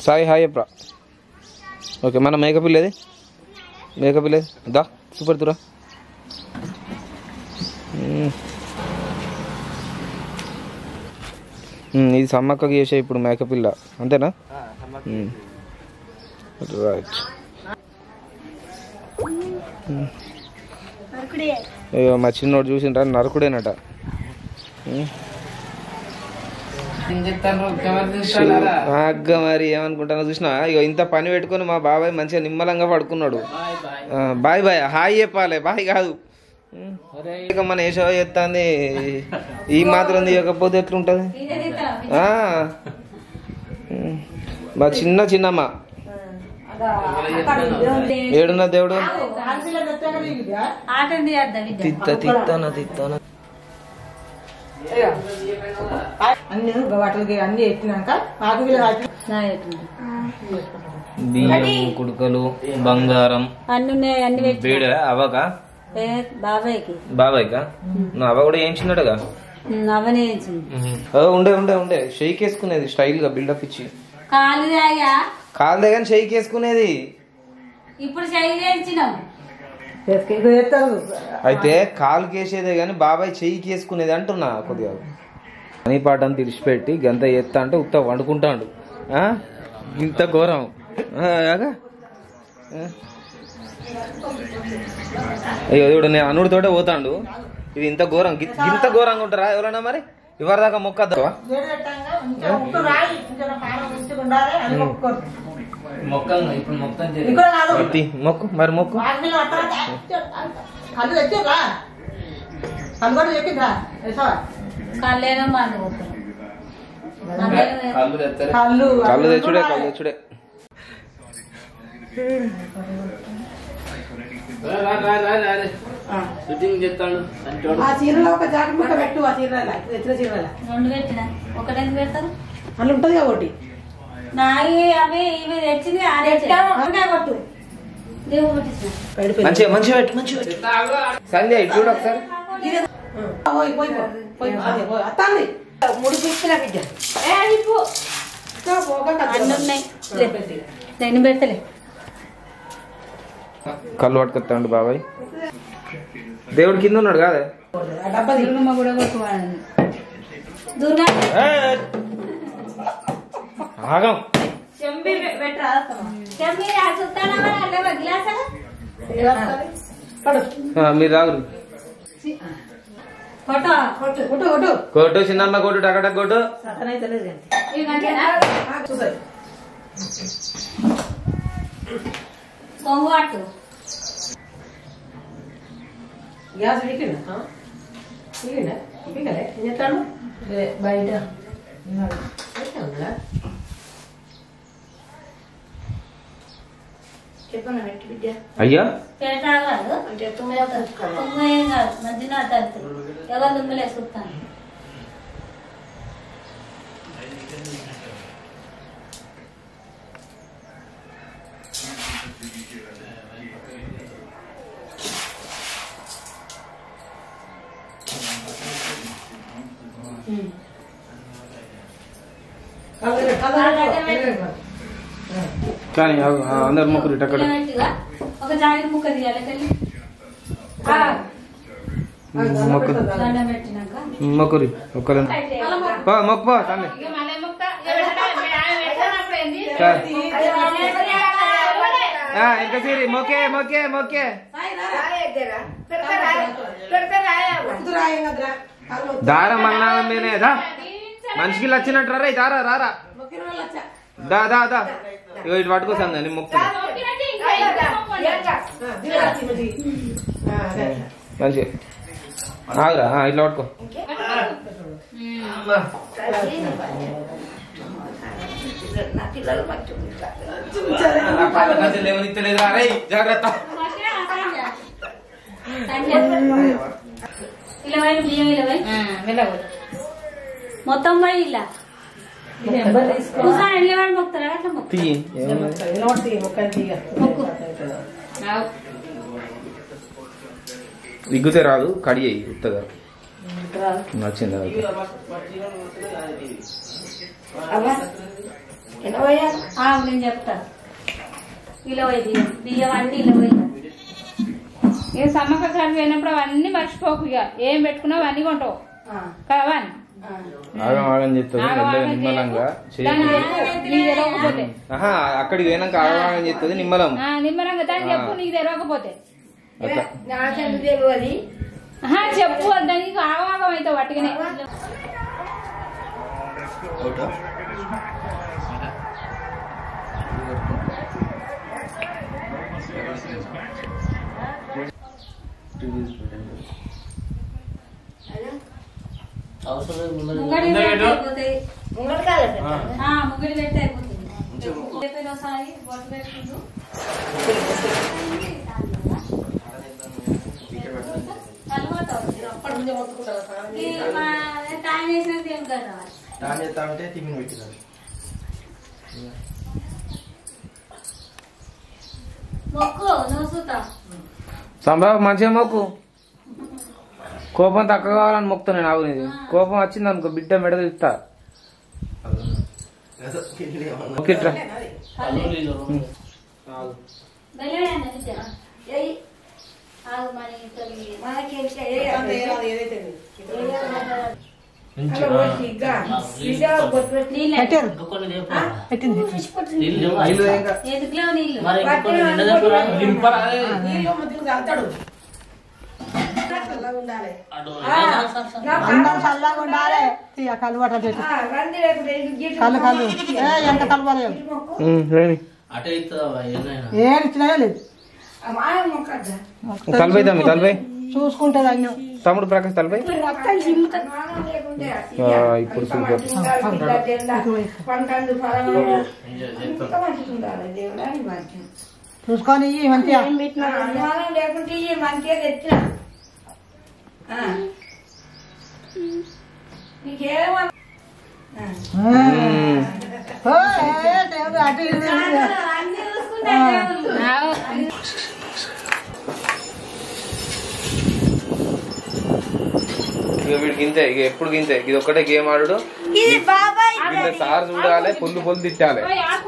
Sai hi అప్రా. Okay మన makeup ఇల్లేది, makeup ఇల్లేది దా super Tura. ఇది సమ్మక్కకి చేసే ఇప్పుడు మేకప్ ఇల్ల అంతేనా? రైట్. అయ్యో మా చిన్నోడు చూసిండ్రా నరకుడేనట. అగ్గ మరి ఏమనుకుంటానో చూసినా. ఇక ఇంత పని పెట్టుకొని మా బాబాయ్ మంచిగా నిమ్మలంగా పడుకున్నాడు. బాయ్ బాయ్ హాయ్ చెప్పాలి, బాయ్ కాదు. ఇక మన ఏ షో చేస్తుంది ఈ మాత్రం తీయకపోతే ఎట్లుంటది? మా చిన్నమ్మ ఏడున్న దేవుడు తిత్తానా బియ్యం కుడుకలు బంగారం బేడ అవగా బాబాయ్కా అవ కూడా ఏంచిన్నాడుగా. ఉండే ఉండే ఉండే షేక్ వేసుకునేది స్టైల్ గా బిల్డప్ ఇచ్చి కాలు దగ్గర షేక్ వేసుకునేది. ఇప్పుడు అయితే కాలు కేసేదే గాని బాబాయ్ చెయ్యికి వేసుకునేది అంటున్నా. కొద్దిగా పని పాటను తిడిచిపెట్టి గంత ఎత్తా అంటే ఉత్త వండుకుంటాడు. ఇంత ఘోరం అయ్యో ఇప్పుడు నేను అనుడితోటే పోతాడు. ఇది ఇంత ఘోరం, ఇంత ఘోరంగా ఉంటారా ఎవరన్నా? మరి ఎవరి దాకా మొక్కద్దావా? మొక్కు మరి మొక్కు. కళ్ళు తెచ్చుడే కళ్ళు తెచ్చుడే. షూటింగ్ చేస్తాడు. చీరలో ఒక జాకెట్ ముక్క పెట్టు. ఆ చీర తెచ్చిన చీరల రెండు పెట్టిన ఒకటి ఎందుకు పెడతారు? అలా ఉంటది ఒకటి నాయి అవి ఇవి తెచ్చింది కొట్టు. మంచిగా మంచిగా పెట్టు మంచిగా పెట్టు. సంధ్య ఇటు చూడు ఒకసారి. మూడు తీసుకున్నా బిడ్డ నేను పెడతలే. కళ్ళు పట్టుకొస్తాడు బాబాయ్. దేవుడు కింద ఉన్నాడు కాదే. ఆగం మీరు రాగురు కొట్టు చిన్నమ్మ కొట్టు టకట కొట్టు. గ్యాస్ చెప్తాను బయట అయ్యా ఎవరు దుమ్ములేసుకుంటాను. కానీ అందరు మొక్కరు టక్కడ ఒక జాకెట్ ముక్క తీయాలి. మొక్కరి ఒక్కరు మొక్క కానీ ఇంకా సీరి మొక్కే మొక్కే మొక్కే దారం అన్నానం మీనేదా మనిషికి వచ్చినట్టు రా దారా రారా దా దా దా ఇగో ఇటు పట్టుకోసాను నేను మొక్కుతున్నా మంచిగా ఆగురా ఇట్లా పట్టుకో. జాగ్రత్త. మొత్తం పోయి ఇలా దిగ్గుతే రాదు కడి అయ్యి ఉత్తగా నచ్చింది. నేను చెప్తా ఇలా పోయింది బియ్యం అన్ని ఇలా పోయింది ఇక సమ్మక్క కాడికి పోయినప్పుడు అవన్నీ మర్చిపోకు ఇక ఏం పెట్టుకున్నావు అన్ని కొంటావు కావాలి అక్కడికి పోయినాక ఆగమాగం చెప్తుంది నిమ్మలం నిమ్మలంగా దాన్ని చెప్పు నీకు తెలియకపోతే చెప్పు దాన్ని నీకు ఆగమాగం అవుతావు వాటికనే ముగ్గుడి పెట్టి అయిపోతుంది ఒకసారి బొట్టు పెట్టుకుంటూ టైం వేసినాక ఏం కదా మొక్కు నువ్వు చూస్తా సంభావం మంచిగా మొక్కు కోపం తక్కువ కావాలని మొక్తా నేను ఆవు నీది కోపం వచ్చింది అనుకో బిడ్డ మెడలు ఇస్తా చల్లగా ఉండాలి కలువట కలు కలు ఎంత కలవలేదు ఏడిచ్చినా లేదు తలపై తమ్మి తలపై చూసుకుంటుంది అన్నీ తమ్ముడు ప్రకాష్ తలపై ఇప్పుడు చూసుకొని మంచిగా లేకుంటే మంచిగా తెచ్చిన నీకేమో అటు వీడికి ఇంతే ఇక ఎప్పుడు ఇంతే ఇది ఒక్కటే గేమ్ ఆడు సార్ చూడాలి పొల్లు పొల్లు తిట్టాలి